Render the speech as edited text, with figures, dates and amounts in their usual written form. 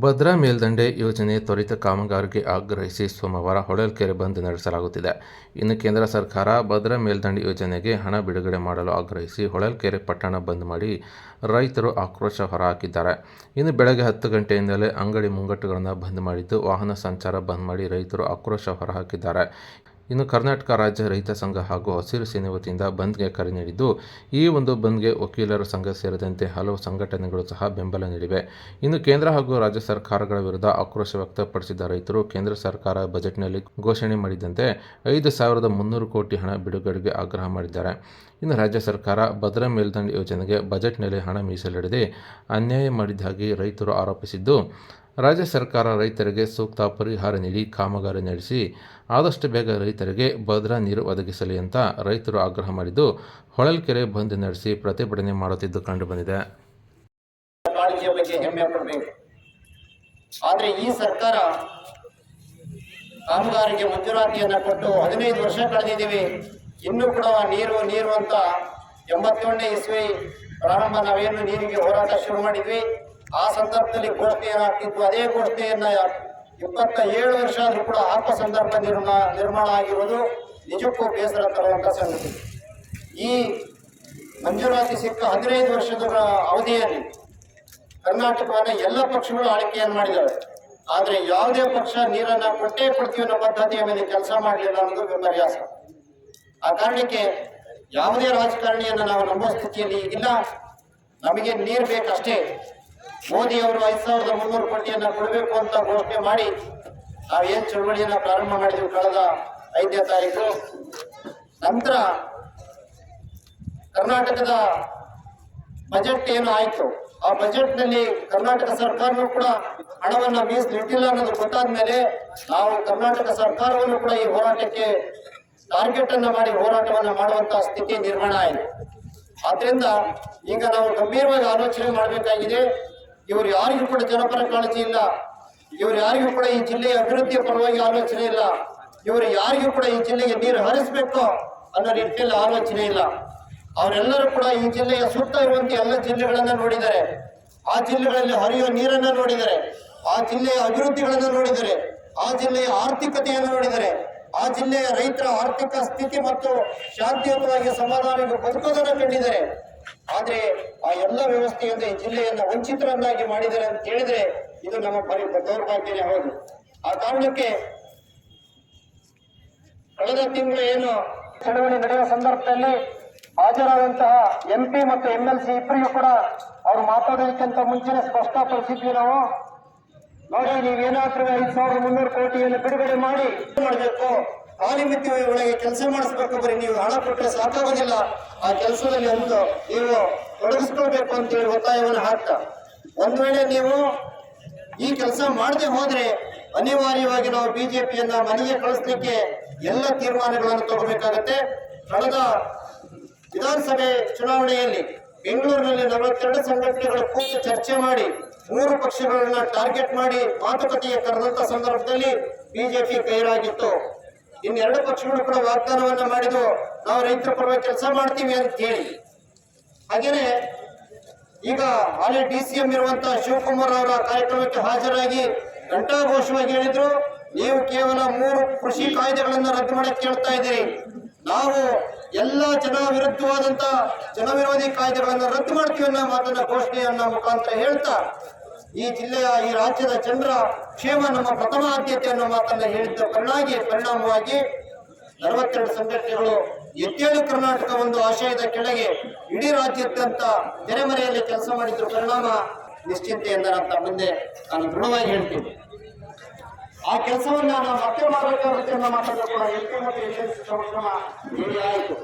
ಭದ್ರಾ ಮೇಲ್ದಂಡೆ ಯೋಜನೆ ತ್ವರಿತ ಕಾಮಗಾರಿಗೆ ಆಗ್ರಹಿಸಿ ಸೋಮವಾರ ಹೊಳಲ್ಕೆರೆ ಬಂದ್ ನಡೆಸಲಾಗುತ್ತಿದೆ. ಇನ್ನು ಕೇಂದ್ರ ಸರ್ಕಾರ ಭದ್ರಾ ಮೇಲ್ದಂಡೆ ಯೋಜನೆಗೆ ಹಣ ಬಿಡುಗಡೆ ಮಾಡಲು ಆಗ್ರಹಿಸಿ ಹೊಳಲ್ಕೆರೆ ಪಟ್ಟಣ ಬಂದ್ ಮಾಡಿ ರೈತರು ಆಕ್ರೋಶ ಹೊರಹಾಕಿದ್ದಾರೆ. ಇನ್ನು ಬೆಳಗ್ಗೆ 10 ಗಂಟೆಯಿಂದಲೇ ಅಂಗಡಿ ಮುಂಗಟ್ಟುಗಳನ್ನು ಬಂದ್ ಮಾಡಿದ್ದು, ವಾಹನ ಸಂಚಾರ ಬಂದ್ ಮಾಡಿ ರೈತರು ಆಕ್ರೋಶ ಹೊರಹಾಕಿದ್ದಾರೆ. ಇನ್ನು ಕರ್ನಾಟಕ ರಾಜ್ಯ ರೈತ ಸಂಘ ಹಾಗೂ ಹಸಿರು ಸೇನೆ ವತಿಯಿಂದ ಬಂದ್ಗೆ ಕರೆ ನೀಡಿದ್ದು, ಈ ಒಂದು ಬಂದ್ಗೆ ವಕೀಲರ ಸಂಘ ಸೇರಿದಂತೆ ಹಲವು ಸಂಘಟನೆಗಳು ಸಹ ಬೆಂಬಲ ನೀಡಿವೆ. ಇನ್ನು ಕೇಂದ್ರ ಹಾಗೂ ರಾಜ್ಯ ಸರ್ಕಾರಗಳ ವಿರುದ್ಧ ಆಕ್ರೋಶ ವ್ಯಕ್ತಪಡಿಸಿದ ರೈತರು ಕೇಂದ್ರ ಸರ್ಕಾರ ಬಜೆಟ್ನಲ್ಲಿ ಘೋಷಣೆ ಮಾಡಿದಂತೆ 5,300 ಕೋಟಿ ಹಣ ಬಿಡುಗಡೆಗೆ ಆಗ್ರಹ ಮಾಡಿದ್ದಾರೆ. ಇನ್ನು ರಾಜ್ಯ ಸರ್ಕಾರ ಭದ್ರಾ ಮೇಲ್ದಂಡೆ ಯೋಜನೆಗೆ ಬಜೆಟ್ನಲ್ಲಿ ಹಣ ಮೀಸಲಿಡದೆ ಅನ್ಯಾಯ ಮಾಡಿದ್ದಾಗಿ ರೈತರು ಆರೋಪಿಸಿದ್ದು, ರಾಜ್ಯ ಸರ್ಕಾರ ರೈತರಿಗೆ ಸೂಕ್ತ ಪರಿಹಾರ ನೀಡಿ ಕಾಮಗಾರಿ ನಡೆಸಿ ಆದಷ್ಟು ಬೇಗ ರೈತರಿಗೆ ಭದ್ರಾ ನೀರು ಒದಗಿಸಲಿ ಅಂತ ರೈತರು ಆಗ್ರಹ ಮಾಡಿದ್ದು, ಹೊಳಲ್ಕೆರೆ ಬಂದ್ ನಡೆಸಿ ಪ್ರತಿಭಟನೆ ಮಾಡುತ್ತಿದ್ದು ಕಂಡುಬಂದಿದೆ. ಆದರೆ ಈ ಸರ್ಕಾರ ಕಾಮಗಾರಿಗೆ ಮಂಜೂರಾತಿಯನ್ನು ಕೊಟ್ಟು 15 ವರ್ಷ ಕಳೆದಿದ್ದೀವಿ. ಇನ್ನೂ ಕೂಡ ನೀರು ಅಂತ 87ನೇ ಇಸ್ವಿ ಪ್ರಾರಂಭ ನಾವೇನು ನೀರಿಗೆ ಹೋರಾಟ ಶುರು ಮಾಡಿದ್ವಿ. ಆ ಸಂದರ್ಭದಲ್ಲಿ ಘೋಷಣೆ ಏನಾಗ್ತಿತ್ತು, ಅದೇ ಘೋಷಣೆಯನ್ನ 27 ವರ್ಷ ಆದರೂ ಕೂಡ ಆತ್ಮ ಸಂದರ್ಭ ನಿರ್ಮಾಣ ಆಗಿರುವುದು ನಿಜಕ್ಕೂ ಬೇಸರ ತರುವಂತ ಸಂಗತಿ. ಈ ಮಂಜೂರಾತಿ ಸಿಕ್ಕ 15 ವರ್ಷದ ಅವಧಿಯಲ್ಲಿ ಕರ್ನಾಟಕವನ್ನು ಎಲ್ಲ ಪಕ್ಷಗಳು ಆಳ್ಕೆಯನ್ನು ಮಾಡಿದ್ದಾರೆ. ಆದರೆ ಯಾವುದೇ ಪಕ್ಷ ನೀರನ್ನ ಕೊಟ್ಟೇ ಕೊಡ್ತೀವಿ ಅನ್ನೋ ಪದ್ಧತಿಯ ಮೇಲೆ ಕೆಲಸ ಮಾಡಲಿಲ್ಲ ಅನ್ನೋದು ವಿಪರ್ಯಾಸ. ಆ ಕಾರಣಕ್ಕೆ ಯಾವುದೇ ರಾಜಕಾರಣಿಯನ್ನು ನಾವು ನಂಬುವ ಸ್ಥಿತಿಯಲ್ಲಿ ಇಲ್ಲ. ನಮಗೆ ನೀರು ಬೇಕಷ್ಟೇ. ಮೋದಿ ಅವರು 5,300 ಕೋಟಿಯನ್ನು ಕೊಡಬೇಕು ಅಂತ ಘೋಷಣೆ ಮಾಡಿ ನಾವೇನು ಚಳವಳಿಯನ್ನು ಪ್ರಾರಂಭ ಮಾಡಿದ್ವಿ ಕಳೆದ 5ನೇ ತಾರೀಕು. ನಂತರ ಕರ್ನಾಟಕದ ಬಜೆಟ್ ಏನು ಆಯಿತು, ಆ ಬಜೆಟ್ನಲ್ಲಿ ಕರ್ನಾಟಕ ಸರ್ಕಾರನೂ ಕೂಡ ಹಣವನ್ನು ಮೀಸಲಿಟ್ಟಿಲ್ಲ ಅನ್ನೋದು ಗೊತ್ತಾದ ಮೇಲೆ ನಾವು ಕರ್ನಾಟಕ ಸರ್ಕಾರವನ್ನು ಕೂಡ ಈ ಹೋರಾಟಕ್ಕೆ ಟಾರ್ಗೆಟ್ ಅನ್ನು ಮಾಡಿ ಹೋರಾಟವನ್ನು ಮಾಡುವಂತಹ ಸ್ಥಿತಿ ನಿರ್ಮಾಣ ಆಯಿತು. ಆದ್ರಿಂದ ಈಗ ನಾವು ಗಂಭೀರವಾಗಿ ಆಲೋಚನೆ ಮಾಡಬೇಕಾಗಿದೆ. ಇವರು ಯಾರಿಗೂ ಕೂಡ ಜನಪರ ಕಾಳಜಿ ಇಲ್ಲ. ಇವರು ಯಾರಿಗೂ ಕೂಡ ಈ ಜಿಲ್ಲೆಯ ಅಭಿವೃದ್ಧಿಯ ಪರವಾಗಿ ಆಲೋಚನೆ ಇಲ್ಲ. ಇವರು ಯಾರಿಗೂ ಕೂಡ ಈ ಜಿಲ್ಲೆಗೆ ನೀರು ಹರಿಸಬೇಕು ಅನ್ನೋ ನಿಟ್ಟಿನಲ್ಲಿ ಆಲೋಚನೆ ಇಲ್ಲ. ಅವರೆಲ್ಲರೂ ಕೂಡ ಈ ಜಿಲ್ಲೆಯ ಸುತ್ತ ಇರುವಂತಹ ಎಲ್ಲ ಜಿಲ್ಲೆಗಳನ್ನ ನೋಡಿದ್ದಾರೆ. ಆ ಜಿಲ್ಲೆಗಳಲ್ಲಿ ಹರಿಯುವ ನೀರನ್ನ ನೋಡಿದರೆ, ಆ ಜಿಲ್ಲೆಯ ಅಭಿವೃದ್ಧಿಗಳನ್ನ ನೋಡಿದರೆ, ಆ ಜಿಲ್ಲೆಯ ಆರ್ಥಿಕತೆಯನ್ನು ನೋಡಿದರೆ, ಆ ಜಿಲ್ಲೆಯ ರೈತರ ಆರ್ಥಿಕ ಸ್ಥಿತಿ ಮತ್ತು ಶಾಂತಿಯುತವಾಗಿ ಸಮಾಧಾನವಾಗಿ ಬದುಕೋದನ್ನು ಕಂಡಿದ್ದಾರೆ. ಆದ್ರೆ ಆ ಎಲ್ಲ ವ್ಯವಸ್ಥೆಯಿಂದ ಈ ಜಿಲ್ಲೆಯನ್ನ ವಂಚಿತರನ್ನಾಗಿ ಮಾಡಿದ್ದಾರೆ ಅಂತ ಹೇಳಿದ್ರೆ ಇದು ನಮ್ಮ ದೌರ್ಭಾಗ್ಯನೇ ಹೌದು. ಆ ಕಾರಣಕ್ಕೆ ಕಳೆದ ತಿಂಗಳು ಏನು ಚಳವಳಿ ನಡೆಯುವ ಸಂದರ್ಭದಲ್ಲಿ ಹಾಜರಾದಂತಹ MP ಮತ್ತು MLC ಇಬ್ಬರಿಗೂ ಕೂಡ ಅವರು ಮಾತಾಡೋದಕ್ಕಿಂತ ಮುಂಚೆನೆ ಸ್ಪಷ್ಟಪಡಿಸಿದ್ವಿ ನಾವು. ನೋಡಿ, ನೀವೇನಾದ್ರೂ 5,300 ಕೋಟಿಯನ್ನು ಬಿಡುಗಡೆ ಮಾಡಬೇಕು, ಕಾಲಿಮಿತಿ ಒಳಗೆ ಕೆಲಸ ಮಾಡಿಸ್ಬೇಕು. ಬರೀ ನೀವು ಹಣ ಕೊಟ್ಟರೆ ಸಾಕಾಗೋದಿಲ್ಲ, ಆ ಕೆಲಸದಲ್ಲಿ ಒಂದು ನೀವು ತೊಡಗಿಸ್ಕೊಳ್ಬೇಕು ಅಂತೇಳಿ ಒತ್ತಾಯವನ್ನು ಹಾಕ್ತಾ, ಒಂದ್ ವೇಳೆ ನೀವು ಈ ಕೆಲಸ ಮಾಡದೆ ಹೋದ್ರೆ ಅನಿವಾರ್ಯವಾಗಿ ನಾವು BJPಯನ್ನ ಮನೆಗೆ ಕಳಿಸ್ಲಿಕ್ಕೆ ಎಲ್ಲ ತೀರ್ಮಾನಗಳನ್ನು ತಗೋಬೇಕಾಗತ್ತೆ. ಕಳೆದ ವಿಧಾನಸಭೆ ಚುನಾವಣೆಯಲ್ಲಿ ಬೆಂಗಳೂರಿನಲ್ಲಿ 42 ಸಂಘಟನೆಗಳು ಕೂತು ಚರ್ಚೆ ಮಾಡಿ 3 ಪಕ್ಷಗಳನ್ನ ಟಾರ್ಗೆಟ್ ಮಾಡಿ ಮಾತುಕತೆಗೆ ಕರೆದಂತ ಸಂದರ್ಭದಲ್ಲಿ BJP ಕೈರಾಗಿತ್ತು. ಇನ್ನು 2 ಪಕ್ಷಗಳು ಕೂಡ ವಾಗ್ದಾನವನ್ನ ಮಾಡಿದ್ದು, ನಾವು ರೈತರ ಪರವಾಗಿ ಕೆಲಸ ಮಾಡ್ತೀವಿ ಅಂತ ಹೇಳಿ. ಹಾಗೇನೆ ಈಗ ಹಾಲಿ DCM ಇರುವಂತಹ ಶಿವಕುಮಾರ್ ಅವರ ಕಾರ್ಯಕ್ರಮಕ್ಕೆ ಹಾಜರಾಗಿ ಘಂಟಾಘೋಷವಾಗಿ ಹೇಳಿದ್ರು, ನೀವು ಕೇವಲ 3 ಕೃಷಿ ಕಾಯ್ದೆಗಳನ್ನು ರದ್ದು ಮಾಡಕ್ಕೆ ಕೇಳ್ತಾ ಇದ್ದೀರಿ. ನಾವು ಎಲ್ಲ ಜನವಿರೋಧಿ ಕಾಯ್ದೆಗಳನ್ನು ರದ್ದು ಮಾಡ್ತೀವಿ ಅನ್ನೋ ಮಾತನ್ನ ಘೋಷಣೆಯನ್ನ ಮುಖಾಂತರ ಹೇಳ್ತಾ ಈ ಜಿಲ್ಲೆಯ ಈ ರಾಜ್ಯದ ಜನರ ಕ್ಷೇಮ ನಮ್ಮ ಪ್ರಥಮ ಆದ್ಯತೆ ಅನ್ನೋ ಮಾತನ್ನ ಹೇಳಿದ್ದ ಪರಿಣಾಮವಾಗಿ 42 ಸಂಘಟನೆಗಳು ಎದ್ದೇಳು ಕರ್ನಾಟಕ ಒಂದು ಆಶಯದ ಕೆಳಗೆ ಇಡೀ ರಾಜ್ಯಾದ್ಯಂತ ತೆರೆಮರೆಯಲ್ಲಿ ಕೆಲಸ ಮಾಡಿದ್ರ ಪರಿಣಾಮ ನಿಶ್ಚಿಂತೆಯಿಂದ ನಮ್ಮ ಮುಂದೆ ನಾನು ದೃಢವಾಗಿ ಹೇಳ್ತೀನಿ. ಆ ಕೆಲಸವನ್ನ ನಾವು ಮತ್ತೆ ಮಾಡಬೇಕಾಗುತ್ತೆ ಅನ್ನೋ ಮಾತನ್ನು ಕೂಡ MP ಮತ್ತು MLC ಕಾರ್ಯಕ್ರಮ ಆಯಿತು.